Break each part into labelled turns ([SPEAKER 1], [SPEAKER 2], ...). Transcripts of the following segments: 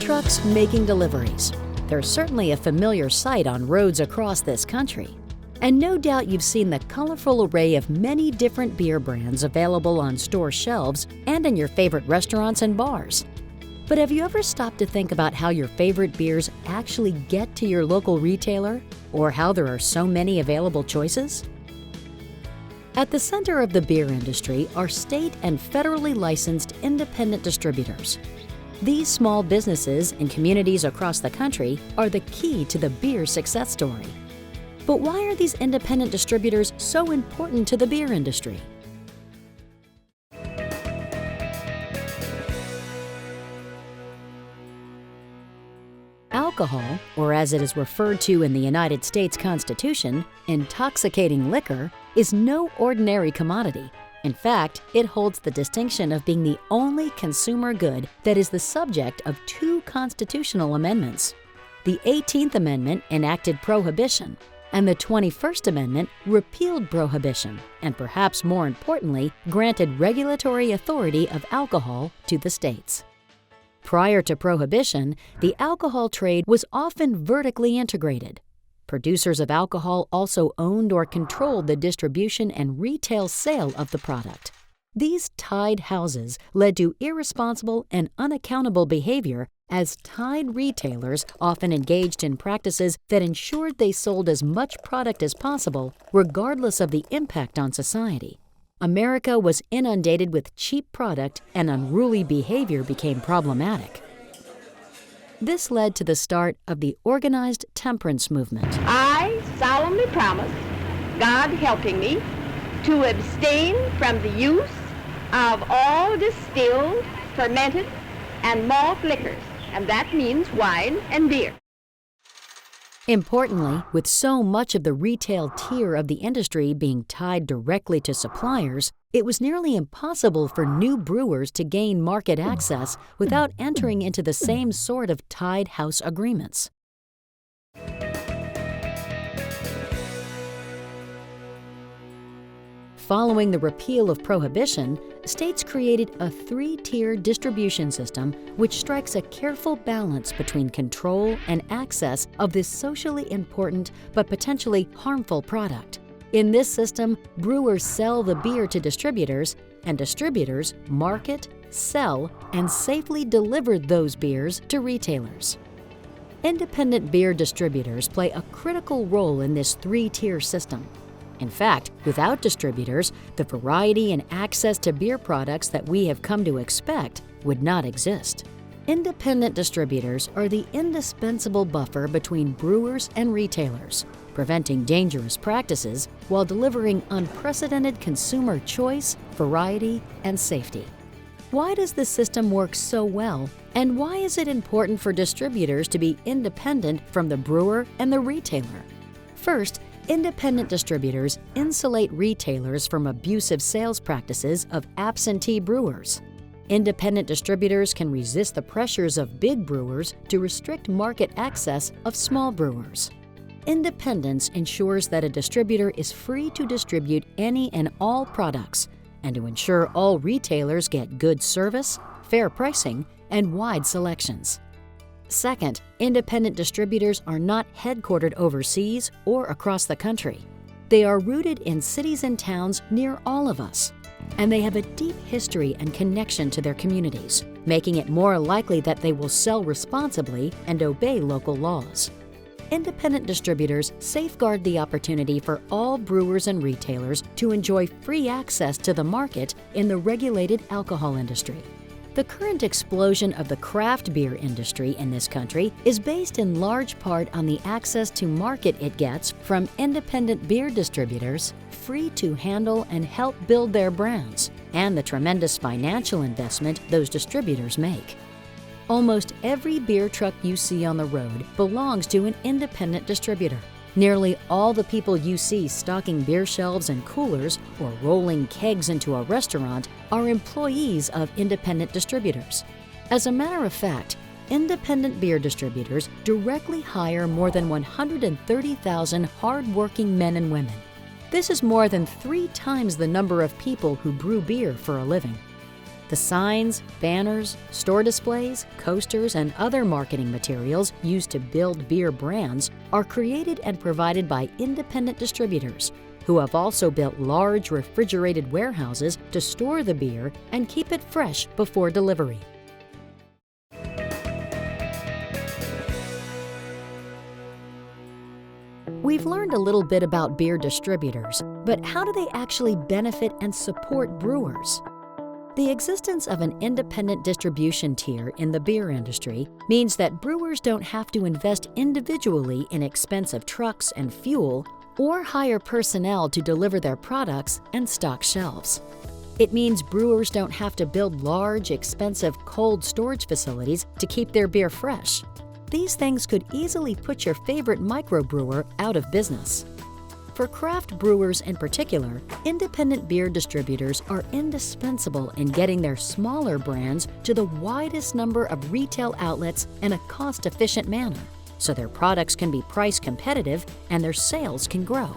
[SPEAKER 1] trucks making deliveries. They're certainly a familiar sight on roads across this country. And no doubt you've seen the colorful array of many different beer brands available on store shelves and in your favorite restaurants and bars. But have you ever stopped to think about how your favorite beers actually get to your local retailer, or how there are so many available choices? At the center of the beer industry are state and federally licensed independent distributors. These small businesses in communities across the country are the key to the beer success story. But why are these independent distributors so important to the beer industry? Alcohol, or as it is referred to in the United States Constitution, intoxicating liquor, is no ordinary commodity. In fact, it holds the distinction of being the only consumer good that is the subject of two constitutional amendments. The 18th Amendment enacted prohibition, and the 21st Amendment repealed prohibition, and perhaps more importantly, granted regulatory authority of alcohol to the states. Prior to prohibition, the alcohol trade was often vertically integrated. Producers of alcohol also owned or controlled the distribution and retail sale of the product. These tied houses led to irresponsible and unaccountable behavior, as tied retailers often engaged in practices that ensured they sold as much product as possible, regardless of the impact on society. America was inundated with cheap product, and unruly behavior became problematic. This led to the start of the organized temperance movement.
[SPEAKER 2] I solemnly promise, God helping me, to abstain from the use of all distilled, fermented, and malt liquors, and that means wine and beer.
[SPEAKER 1] Importantly, with so much of the retail tier of the industry being tied directly to suppliers, it was nearly impossible for new brewers to gain market access without entering into the same sort of tied house agreements. Following the repeal of prohibition, states created a three-tier distribution system which strikes a careful balance between control and access of this socially important but potentially harmful product. In this system, brewers sell the beer to distributors, and distributors market, sell, and safely deliver those beers to retailers. Independent beer distributors play a critical role in this three-tier system. In fact, without distributors, the variety and access to beer products that we have come to expect would not exist. Independent distributors are the indispensable buffer between brewers and retailers, preventing dangerous practices while delivering unprecedented consumer choice, variety, and safety. Why does the system work so well, and why is it important for distributors to be independent from the brewer and the retailer? First, independent distributors insulate retailers from abusive sales practices of absentee brewers. Independent distributors can resist the pressures of big brewers to restrict market access of small brewers. Independence ensures that a distributor is free to distribute any and all products, and to ensure all retailers get good service, fair pricing, and wide selections. Second, independent distributors are not headquartered overseas or across the country. They are rooted in cities and towns near all of us, and they have a deep history and connection to their communities, making it more likely that they will sell responsibly and obey local laws. Independent distributors safeguard the opportunity for all brewers and retailers to enjoy free access to the market in the regulated alcohol industry. The current explosion of the craft beer industry in this country is based in large part on the access to market it gets from independent beer distributors, free to handle and help build their brands, and the tremendous financial investment those distributors make. Almost every beer truck you see on the road belongs to an independent distributor. Nearly all the people you see stocking beer shelves and coolers or rolling kegs into a restaurant are employees of independent distributors. As a matter of fact, independent beer distributors directly hire more than 130,000 hard-working men and women. This is more than 3 times the number of people who brew beer for a living. The signs, banners, store displays, coasters, and other marketing materials used to build beer brands are created and provided by independent distributors, who have also built large refrigerated warehouses to store the beer and keep it fresh before delivery. We've learned a little bit about beer distributors, but how do they actually benefit and support brewers? The existence of an independent distribution tier in the beer industry means that brewers don't have to invest individually in expensive trucks and fuel or hire personnel to deliver their products and stock shelves. It means brewers don't have to build large, expensive cold storage facilities to keep their beer fresh. These things could easily put your favorite microbrewer out of business. For craft brewers in particular, independent beer distributors are indispensable in getting their smaller brands to the widest number of retail outlets in a cost-efficient manner, so their products can be price competitive and their sales can grow.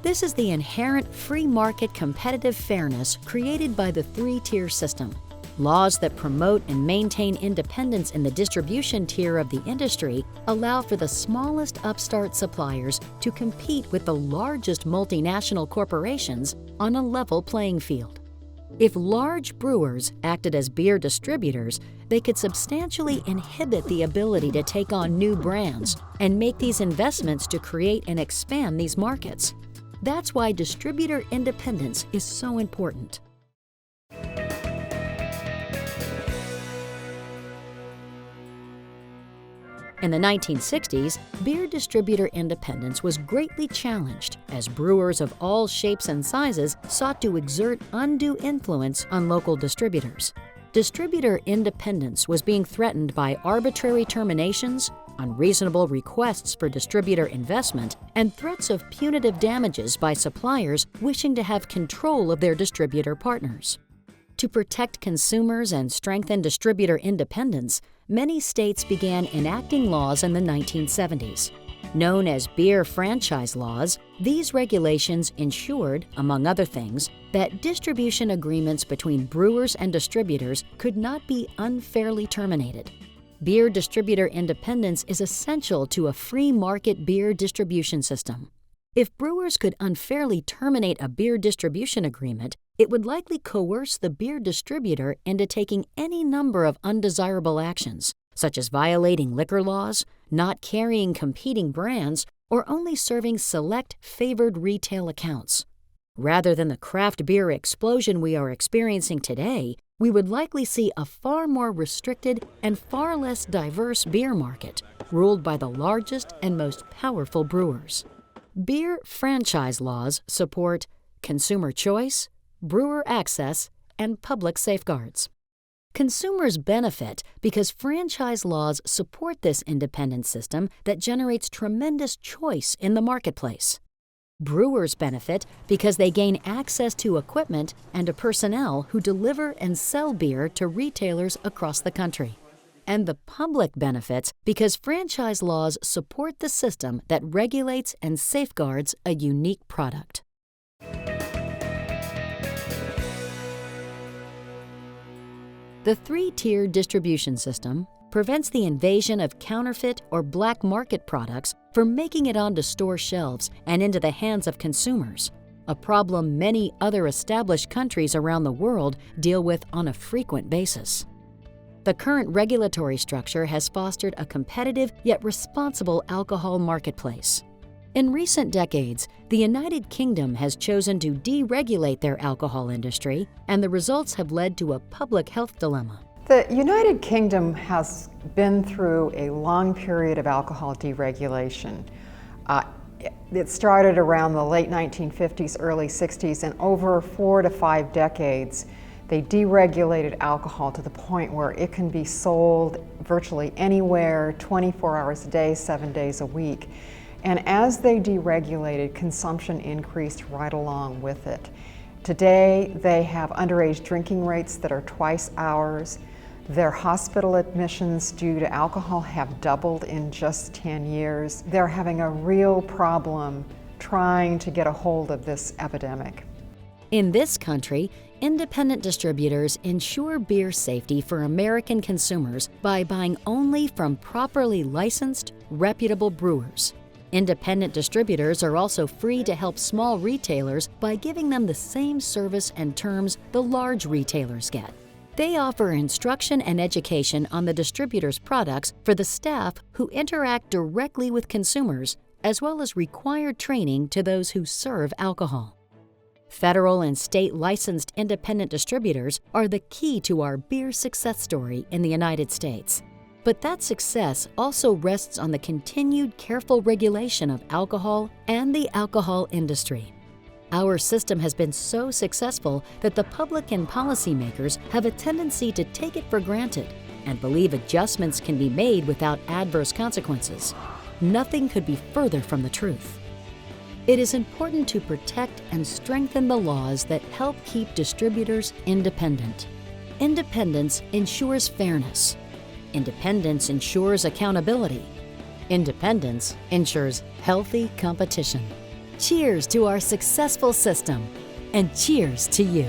[SPEAKER 1] This is the inherent free market competitive fairness created by the three-tier system. Laws that promote and maintain independence in the distribution tier of the industry allow for the smallest upstart suppliers to compete with the largest multinational corporations on a level playing field. If large brewers acted as beer distributors, they could substantially inhibit the ability to take on new brands and make these investments to create and expand these markets. That's why distributor independence is so important. In the 1960s, beer distributor independence was greatly challenged as brewers of all shapes and sizes sought to exert undue influence on local distributors. Distributor independence was being threatened by arbitrary terminations, unreasonable requests for distributor investment, and threats of punitive damages by suppliers wishing to have control of their distributor partners. To protect consumers and strengthen distributor independence, many states began enacting laws in the 1970s. Known as beer franchise laws, these regulations ensured, among other things, that distribution agreements between brewers and distributors could not be unfairly terminated. Beer distributor independence is essential to a free market beer distribution system. If brewers could unfairly terminate a beer distribution agreement, it would likely coerce the beer distributor into taking any number of undesirable actions, such as violating liquor laws, not carrying competing brands, or only serving select favored retail accounts. Rather than the craft beer explosion we are experiencing today, we would likely see a far more restricted and far less diverse beer market, ruled by the largest and most powerful brewers. Beer franchise laws support consumer choice, brewer access, and public safeguards. Consumers benefit because franchise laws support this independent system that generates tremendous choice in the marketplace. Brewers benefit because they gain access to equipment and to personnel who deliver and sell beer to retailers across the country. And the public benefits because franchise laws support the system that regulates and safeguards a unique product. The three-tier distribution system prevents the invasion of counterfeit or black market products from making it onto store shelves and into the hands of consumers, a problem many other established countries around the world deal with on a frequent basis. The current regulatory structure has fostered a competitive yet responsible alcohol marketplace. In recent decades, the United Kingdom has chosen to deregulate their alcohol industry, and the results have led to a public health dilemma.
[SPEAKER 3] The United Kingdom has been through a long period of alcohol deregulation. It started around the late 1950s, early 60s, and over 4 to 5 decades, they deregulated alcohol to the point where it can be sold virtually anywhere, 24 hours a day, 7 days a week. And as they deregulated, consumption increased right along with it. Today, they have underage drinking rates that are twice ours. Their hospital admissions due to alcohol have doubled in just 10 years. They're having a real problem trying to get a hold of this epidemic.
[SPEAKER 1] In this country, independent distributors ensure beer safety for American consumers by buying only from properly licensed, reputable brewers. Independent distributors are also free to help small retailers by giving them the same service and terms the large retailers get. They offer instruction and education on the distributor's products for the staff who interact directly with consumers, as well as required training to those who serve alcohol. Federal and state licensed independent distributors are the key to our beer success story in the United States. But that success also rests on the continued careful regulation of alcohol and the alcohol industry. Our system has been so successful that the public and policymakers have a tendency to take it for granted and believe adjustments can be made without adverse consequences. Nothing could be further from the truth. It is important to protect and strengthen the laws that help keep distributors independent. Independence ensures fairness. Independence ensures accountability. Independence ensures healthy competition. Cheers to our successful system, and cheers to you.